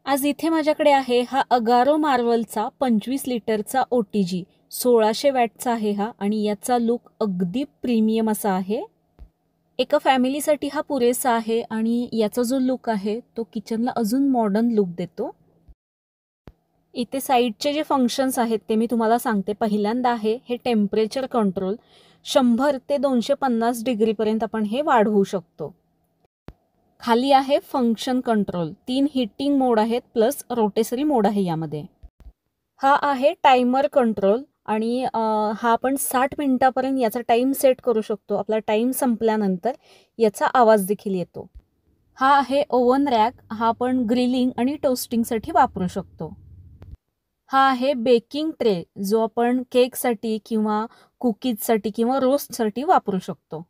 आज इथे माझ्याकडे आहे हा अगारो मार्वलचा 25 लिटरचा OTG 1600 वॅटचा आहे हा आणि याचा लुक अगदी प्रीमियम असा आहे. एका फॅमिलीसाठी हा पुरेसा आहे आणि याचा जो लुक आहे तो किचनला अजून मॉडर्न लुक देतो. इथे साईडचे जे फंक्शन्स आहेत ते मी तुम्हाला सांगते. पहिल्यांदा आहे हे टेम्परेचर कंट्रोल. 100 ते 250 डिग्रीपर्यंत आपण हे वाढवू शकतो. खाली आहे फंक्शन कंट्रोल. 3 हीटिंग मोड आहेत प्लस रोटेसरी मोड आहे यामध्ये. हा आहे टायमर कंट्रोल आणि हा आपण 60 मिनिटापर्यंत याचा टाइम सेट करू शकतो. आपला टाइम संपल्यानंतर याचा आवाज देखील येतो. हा आहे ओव्हन रॅक. हा आपण ग्रिलिंग आणि टोस्टिंगसाठी वापरू शकतो. हा आहे बेकिंग ट्रे जो आपण केकसाठी किंवा कुकीजसाठी किंवा रोस्टसाठी वापरू शकतो.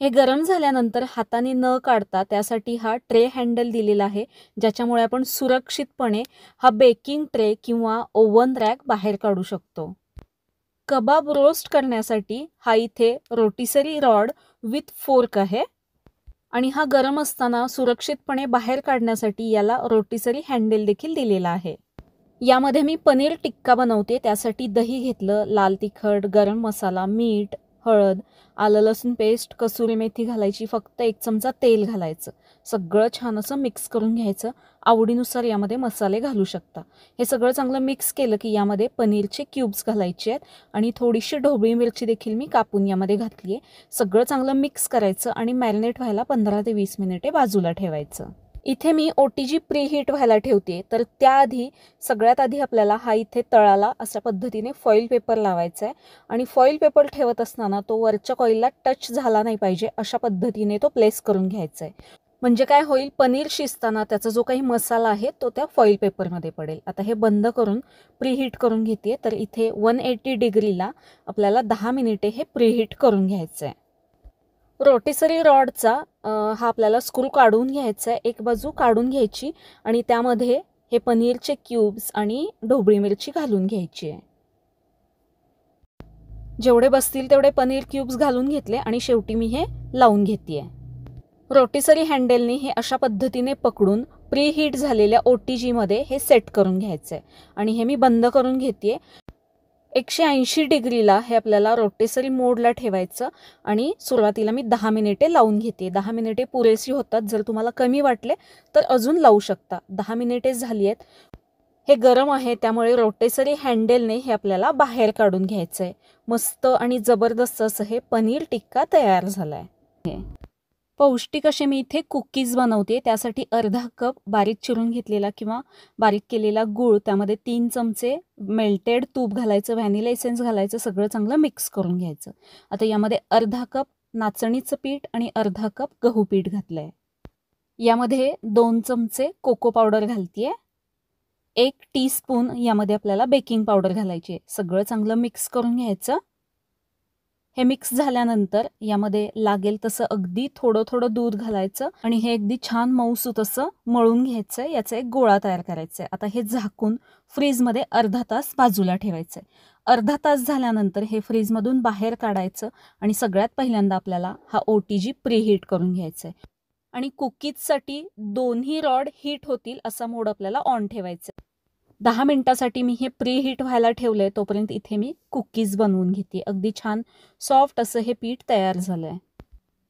हे गरम झाल्यानंतर हाताने न काढता त्यासाठी हा ट्रे हँडल दिलेला आहे, ज्याच्यामुळे आपण सुरक्षितपणे हा बेकिंग ट्रे किंवा ओव्हन रॅक बाहेर काढू शकतो. कबाब रोस्ट करण्यासाठी हा इथे रोटिसरी रॉड विथ फोर्क आहे आणि हा गरम असताना सुरक्षितपणे बाहेर काढण्यासाठी याला रोटिसरी हँडल देखील दिलेला आहे. यामध्ये मी पनीर टिक्का बनवते. त्यासाठी दही घेतलं, लाल तिखट, गरम मसाला, मीठ, हळद, आलं लसूण पेस्ट, कसुरी मेथी घालायची, फक्त 1 चमचा तेल घालायचं. सगळं छान असं मिक्स करून घ्यायचं. आवडीनुसार यामध्ये मसाले घालू शकता. हे सगळं चांगलं मिक्स केलं की यामध्ये पनीरचे क्यूब्स घालायचे आहेत आणि थोडीशी ढोबळी मिरची देखील मी कापून यामध्ये घातली आहे. सगळं चांगलं मिक्स करायचं आणि मॅरिनेट व्हायला 15 ते 20 मिनिटे बाजूला ठेवायचं. इथे मी OTG प्रीहीट व्हायला ठेवते. तर त्याआधी सगळ्यात आधी आपल्याला हा इथे तळाला अशा पद्धतीने फॉईल पेपर लावायचा आहे आणि फॉईल पेपर ठेवत असताना तो वरच्या कॉईलला टच झाला नाही पाहिजे अशा पद्धतीने तो प्लेस करून घ्यायचा आहे. म्हणजे काय होईल, पनीर शिजताना त्याचा जो काही मसाला आहे तो त्या फॉईल पेपरमध्ये पडेल. आता हे बंद करून प्रीहीट करून घेते. तर इथे 180 डिग्रीला आपल्याला 10 मिनिटे हे प्रीहीट करून घ्यायचं आहे. रोटिसरी रॉडचा हा आपल्याला स्क्रू काढून घ्यायचा आहे. एक बाजू काढून घ्यायची आणि त्यामध्ये हे पनीरचे क्यूब्स आणि ढोबळी मिरची घालून घ्यायची आहे. जेवढे बसतील तेवढे पनीर क्यूब्स घालून घेतले आणि शेवटी मी हे लावून घेते. रोटिसरी हँडलने हे अशा पद्धतीने पकडून प्रीहीट झालेल्या OTG मध्ये हे सेट करून घ्यायचं आहे आणि हे मी बंद करून घेते. 180 डिग्रीला हे आपल्याला रोटेसरी मोडला ठेवायचं आणि सुरुवातीला मी 10 मिनिटे लावून घेते. 10 मिनिटे पुरेशी होतात. जर तुम्हाला कमी वाटले तर अजून लावू शकता. 10 मिनिटे झाली आहेत. हे गरम आहे त्यामुळे रोटेसरी हँडलने हे आपल्याला बाहेर काढून घ्यायचं आहे. मस्त आणि जबरदस्त असं हे पनीर टिक्का तयार झाला आहे. पौष्टिक असे मी इथे कुकीज बनवते. त्यासाठी अर्धा कप बारीक चिरून घेतलेला किंवा बारीक केलेला गूळ, त्यामध्ये 3 चमचे मेल्टेड तूप घालायचं, व्हॅनिला एसेन्स घालायचं, सगळं चांगलं मिक्स करून घ्यायचं. आता यामध्ये अर्धा कप नाचणीचं पीठ आणि अर्धा कप गहू पीठ घातलं आहे. यामध्ये 2 चमचे कोको पावडर घालते. 1 टीस्पून यामध्ये आपल्याला बेकिंग पावडर घालायची आहे. सगळं चांगलं मिक्स करून घ्यायचं. हे मिक्स झाल्यानंतर यामध्ये लागेल तसं अगदी थोडं थोडं दूध घालायचं आणि हे अगदी छान मऊसूत असं मळून घ्यायचं आहे. याचा एक गोळा तयार करायचा आहे. आता हे झाकून फ्रीजमध्ये अर्धा तास बाजूला ठेवायचं आहे. अर्धा तास झाल्यानंतर हे फ्रीजमधून बाहेर काढायचं आणि सगळ्यात पहिल्यांदा आपल्याला हा OTG प्रीहीट करून घ्यायचा आहे आणि कुकीजसाठी दोन्ही रॉड हीट होतील असा मोड आपल्याला ऑन ठेवायचा आहे. 10 मिनिटासाठी मी हे प्रीहीट व्हायला ठेवलंय. तोपर्यंत इथे मी कुकीज बनवून घेते. अगदी छान सॉफ्ट असं हे पीठ तयार झालंय.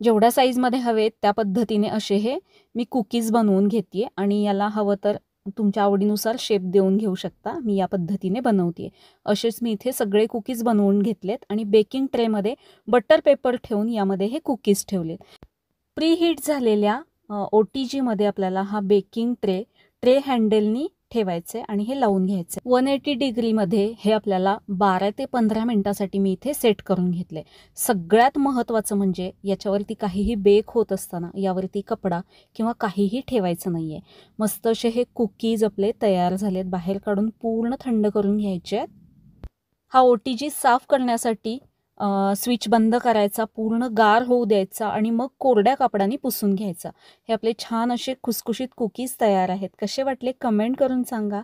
जेवढ्या साईजमध्ये हवेत त्या पद्धतीने असे हे मी कुकीज बनवून घेते आणि याला हवं तर तुमच्या आवडीनुसार शेप देऊन घेऊ शकता. मी या पद्धतीने बनवते. असेच मी इथे सगळे कुकीज बनवून घेतलेत आणि बेकिंग ट्रेमध्ये बटर पेपर ठेवून यामध्ये हे कुकीज ठेवलेत. प्रीहीट झालेल्या OTG मध्ये आपल्याला हा बेकिंग ट्रे हँडलनी ठेवायचे आणि हे लावून घ्यायचे. 180 डिग्रीमध्ये हे आपल्याला 12 ते 15 मिनिटासाठी मी इथे सेट करून घेतले. सगळ्यात महत्त्वाचं म्हणजे याच्यावरती काहीही बेक होत असताना यावरती कपडा किंवा काहीही ठेवायचं नाही आहे. मस्त असे हे कुकीज आपले तयार झालेत. बाहेर काढून पूर्ण थंड करून घ्यायचे आहेत. हा OTG साफ करण्यासाठी स्विच बंद करायचा, पूर्ण गार होऊ द्यायचा आणि मग कोरड्या कापडाने पुसून घ्यायचा. हे आपले छान असे खुसखुशीत कुकीज तयार आहेत. कसे वाटले कमेंट करून सांगा.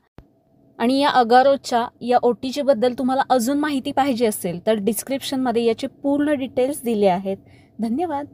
आणि या अगारोच्या या OTG बद्दल तुम्हाला अजून माहिती पाहिजे असेल तर डिस्क्रिप्शनमध्ये याचे पूर्ण डिटेल्स दिले आहेत. धन्यवाद.